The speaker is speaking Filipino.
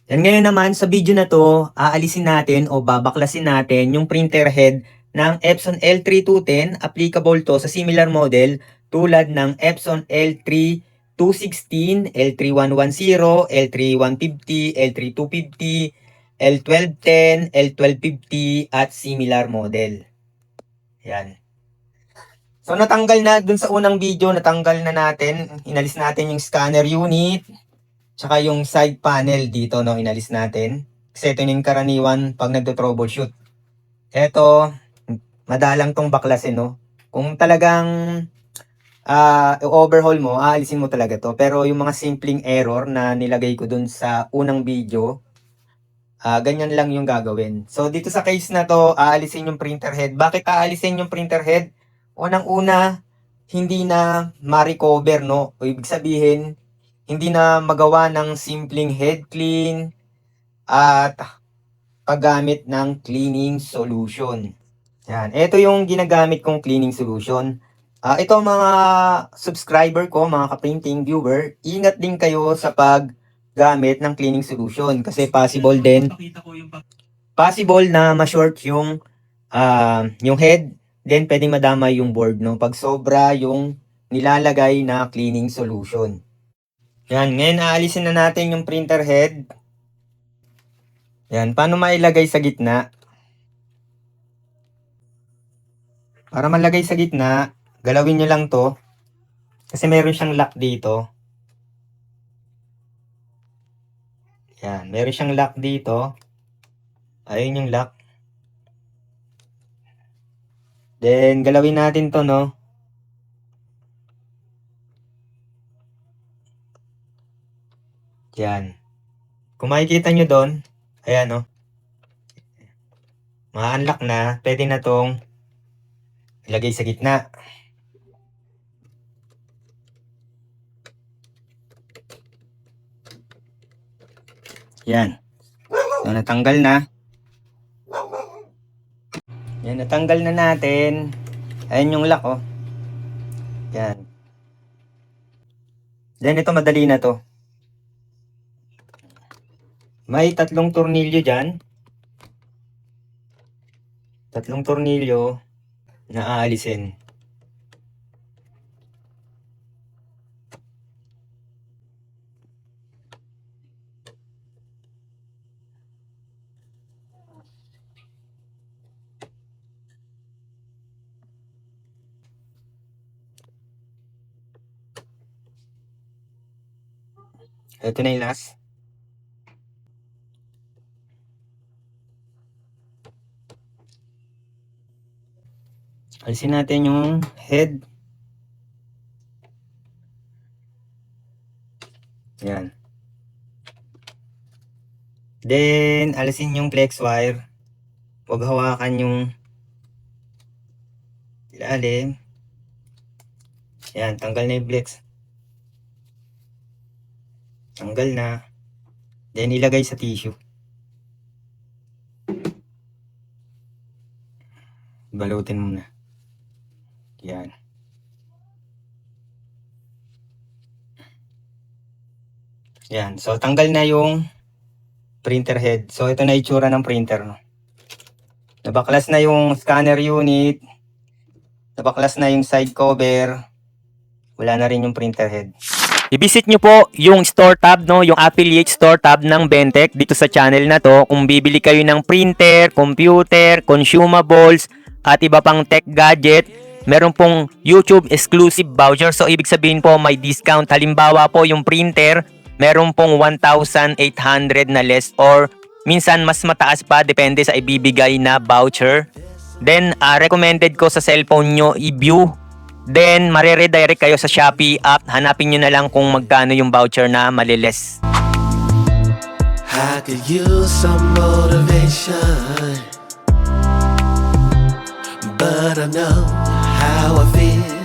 Yan, ngayon naman sa video na 'to, aalisin natin o babaklasin natin yung printer head ng Epson L3210. Applicable 'to sa similar model tulad ng Epson L3216, L3110, L3150, L3250, L1210, L1250 at similar model. Yan. So natanggal na dun sa unang video, natanggal na natin, inalis natin yung scanner unit. Tsaka yung side panel dito, no, inalis natin. Kasi ito yung karaniwan pag nagto-troubleshoot. Ito, madalang tong baklasin, no. Kung talagang overhaul mo, aalisin mo talaga to. Pero yung mga simpleng error na nilagay ko dun sa unang video, ganyan lang yung gagawin. So dito sa case na to, aalisin yung printer head. Bakit aalisin yung printer head? Unang-una, hindi na ma-recover, no. O ibig sabihin, hindi na magawa ng simpleng head clean at paggamit ng cleaning solution. Yan. Ito yung ginagamit kong cleaning solution. Ito mga subscriber ko, mga ka-painting viewer, ingat din kayo sa paggamit ng cleaning solution kasi possible na ma-short yung head, then pwedeng madamay yung board, no, pag sobra yung nilalagay na cleaning solution. Yan, ngayon aalisin na natin yung printer head. Yan, paano mailagay sa gitna? Para malagay sa gitna, galawin nyo lang to. Kasi meron siyang lock dito. Yan, meron siyang lock dito. Ayun yung lock. Then, galawin natin to, no? Yan. Kung makikita nyo doon, ayan, no? Ma-unlock na, pwede na tong ilagay sa gitna. Yan. So, natanggal na. Yan, natanggal na natin. Ayan yung lock, oh. Yan. Then, ito madali na to. May tatlong tornilyo dyan. Tatlong tornilyo na aalisin. Ito na yung last. Alisin natin yung head. Yan. Then, alisin yung flex wire. Huwag hawakan yung ilalim. Yan, tanggal na yung flex. Tanggal na. Then, ilagay sa tissue. Balutin muna. Yan. Yan. So, tanggal na yung printer head. So, ito na itsura ng printer, no? Nabaklas na yung scanner unit. Nabaklas na yung side cover. Wala na rin yung printer head. I-visit nyo po yung store tab, no, yung affiliate store tab ng Bentech dito sa channel na to. Kung bibili kayo ng printer, computer, consumables, at iba pang tech gadget, meron pong YouTube exclusive voucher. So, ibig sabihin po may discount. Halimbawa po yung printer, meron pong 1,800 na less or minsan mas mataas pa depende sa ibibigay na voucher. Then, recommended ko sa cellphone nyo i-view. Then, mareredirect kayo sa Shopee app. Hanapin nyo na lang kung magkano yung voucher na maliles. I could use some motivation, but I know how I feel.